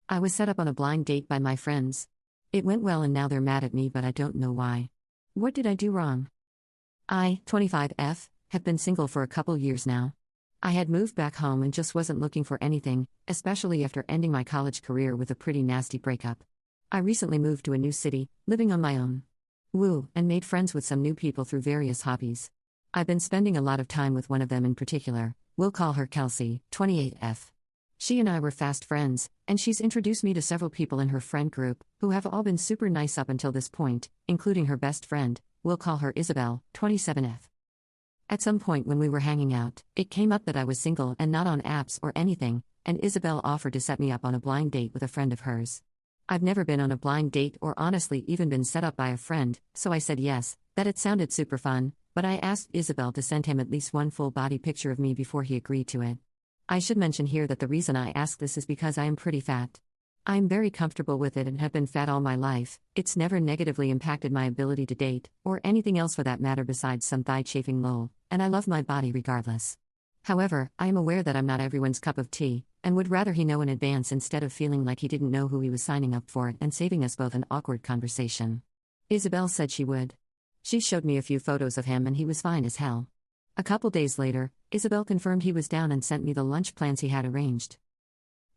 I was set up on a blind date by my friends. It went well and now they're mad at me, but I don't know why. What did I do wrong? I, 25F, have been single for a couple years now. I had moved back home and just wasn't looking for anything, especially after ending my college career with a pretty nasty breakup. I recently moved to a new city, living on my own. Woo, and made friends with some new people through various hobbies. I've been spending a lot of time with one of them in particular. We'll call her Kelsey, 28F. She and I were fast friends, and she's introduced me to several people in her friend group, who have all been super nice up until this point, including her best friend. We'll call her Isabel, 27F. At some point when we were hanging out, it came up that I was single and not on apps or anything, and Isabel offered to set me up on a blind date with a friend of hers. I've never been on a blind date or honestly even been set up by a friend, so I said yes, that it sounded super fun, but I asked Isabel to send him at least one full body picture of me before he agreed to it. I should mention here that the reason I ask this is because I am pretty fat. I am very comfortable with it and have been fat all my life. It's never negatively impacted my ability to date, or anything else for that matter besides some thigh-chafing lol, and I love my body regardless. However, I am aware that I'm not everyone's cup of tea, and would rather he know in advance instead of feeling like he didn't know who he was signing up for and saving us both an awkward conversation. Isabel said she would. She showed me a few photos of him and he was fine as hell. A couple days later, Isabel confirmed he was down and sent me the lunch plans he had arranged.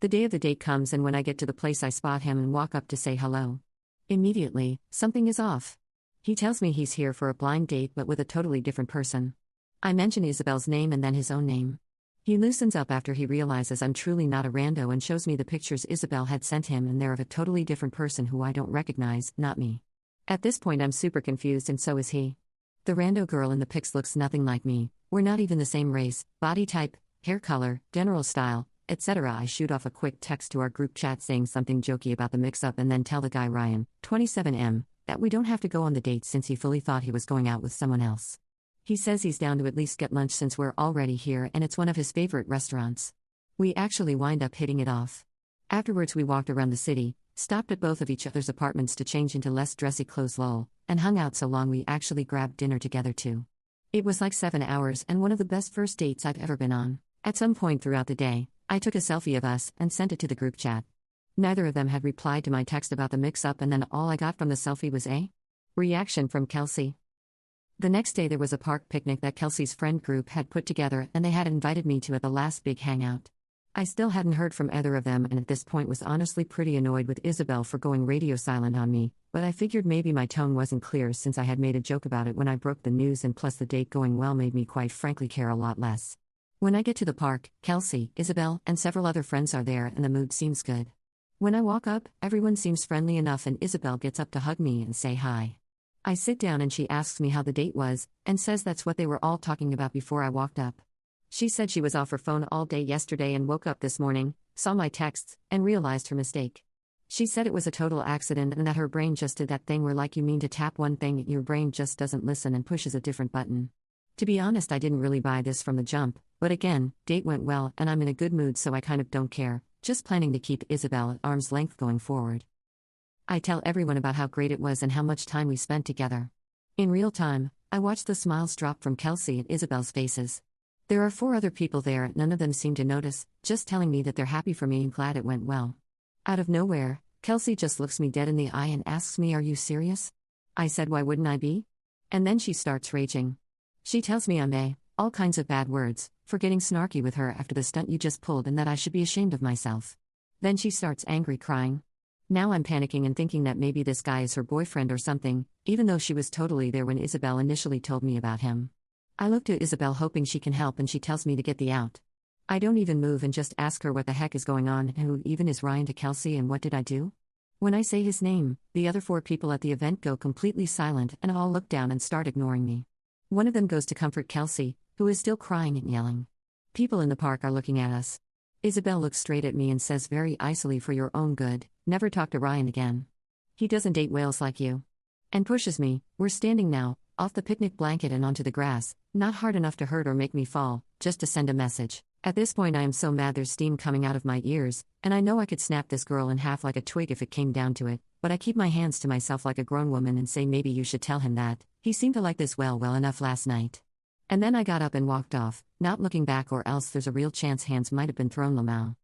The day of the date comes and when I get to the place I spot him and walk up to say hello. Immediately, something is off. He tells me he's here for a blind date but with a totally different person. I mention Isabel's name and then his own name. He loosens up after he realizes I'm truly not a rando and shows me the pictures Isabel had sent him and they're of a totally different person who I don't recognize, not me. At this point I'm super confused and so is he. The rando girl in the pics looks nothing like me, we're not even the same race, body type, hair color, general style, etc. I shoot off a quick text to our group chat saying something jokey about the mix-up and then tell the guy Ryan, 27M, that we don't have to go on the date since he fully thought he was going out with someone else. He says he's down to at least get lunch since we're already here and it's one of his favorite restaurants. We actually wind up hitting it off. Afterwards we walked around the city, stopped at both of each other's apartments to change into less dressy clothes lol, and hung out so long we actually grabbed dinner together too. It was like 7 hours and one of the best first dates I've ever been on. At some point throughout the day, I took a selfie of us and sent it to the group chat. Neither of them had replied to my text about the mix-up and then all I got from the selfie was a reaction from Kelsey. The next day there was a park picnic that Kelsey's friend group had put together and they had invited me to at the last big hangout. I still hadn't heard from either of them and at this point was honestly pretty annoyed with Isabel for going radio silent on me, but I figured maybe my tone wasn't clear since I had made a joke about it when I broke the news and plus the date going well made me quite frankly care a lot less. When I get to the park, Kelsey, Isabel, and several other friends are there and the mood seems good. When I walk up, everyone seems friendly enough and Isabel gets up to hug me and say hi. I sit down and she asks me how the date was, and says that's what they were all talking about before I walked up. She said she was off her phone all day yesterday and woke up this morning, saw my texts, and realized her mistake. She said it was a total accident and that her brain just did that thing where like you mean to tap one thing and your brain just doesn't listen and pushes a different button. To be honest, I didn't really buy this from the jump, but again, date went well and I'm in a good mood so I kind of don't care, just planning to keep Isabel at arm's length going forward. I tell everyone about how great it was and how much time we spent together. In real time, I watch the smiles drop from Kelsey and Isabel's faces. There are 4 other people there, none of them seem to notice, just telling me that they're happy for me and glad it went well. Out of nowhere, Kelsey just looks me dead in the eye and asks me, "Are you serious?" I said, "Why wouldn't I be?" And then she starts raging. She tells me I'm all kinds of bad words, for getting snarky with her after the stunt you just pulled and that I should be ashamed of myself. Then she starts angry crying. Now I'm panicking and thinking that maybe this guy is her boyfriend or something, even though she was totally there when Isabel initially told me about him. I look to Isabel hoping she can help and she tells me to get the out. I don't even move and just ask her what the heck is going on and who even is Ryan to Kelsey and what did I do? When I say his name, the other 4 people at the event go completely silent and all look down and start ignoring me. One of them goes to comfort Kelsey, who is still crying and yelling. People in the park are looking at us. Isabel looks straight at me and says very icily, "For your own good, never talk to Ryan again. He doesn't date whales like you." And pushes me. We're standing now, off the picnic blanket and onto the grass, not hard enough to hurt or make me fall, just to send a message. At this point I am so mad there's steam coming out of my ears, and I know I could snap this girl in half like a twig if it came down to it, but I keep my hands to myself like a grown woman and say maybe you should tell him that. He seemed to like this well enough last night. And then I got up and walked off, not looking back or else there's a real chance hands might have been thrown lamau.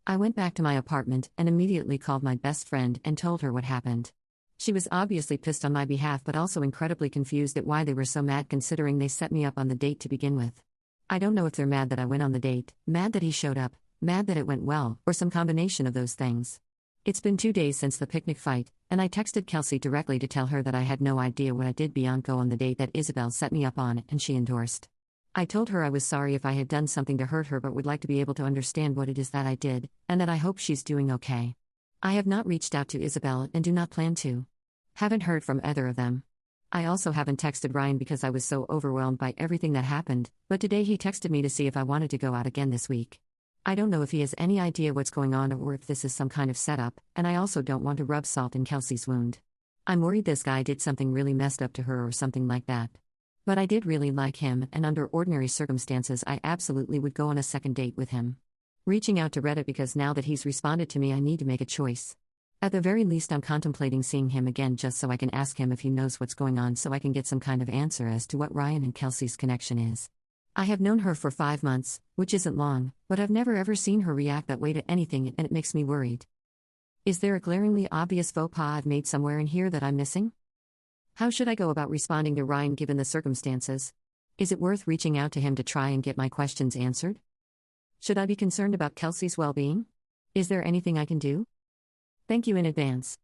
I went back to my apartment and immediately called my best friend and told her what happened. She was obviously pissed on my behalf but also incredibly confused at why they were so mad considering they set me up on the date to begin with. I don't know if they're mad that I went on the date, mad that he showed up, mad that it went well, or some combination of those things. It's been 2 days since the picnic fight, and I texted Kelsey directly to tell her that I had no idea what I did beyond go on the date that Isabel set me up on, and she endorsed. I told her I was sorry if I had done something to hurt her but would like to be able to understand what it is that I did, and that I hope she's doing okay. I have not reached out to Isabel and do not plan to. Haven't heard from either of them. I also haven't texted Ryan because I was so overwhelmed by everything that happened, but today he texted me to see if I wanted to go out again this week. I don't know if he has any idea what's going on or if this is some kind of setup, and I also don't want to rub salt in Kelsey's wound. I'm worried this guy did something really messed up to her or something like that. But I did really like him, and under ordinary circumstances I absolutely would go on a second date with him. Reaching out to Reddit because now that he's responded to me I need to make a choice. At the very least I'm contemplating seeing him again just so I can ask him if he knows what's going on so I can get some kind of answer as to what Ryan and Kelsey's connection is. I have known her for 5 months, which isn't long, but I've never ever seen her react that way to anything and it makes me worried. Is there a glaringly obvious faux pas I've made somewhere in here that I'm missing? How should I go about responding to Ryan given the circumstances? Is it worth reaching out to him to try and get my questions answered? Should I be concerned about Kelsey's well-being? Is there anything I can do? Thank you in advance.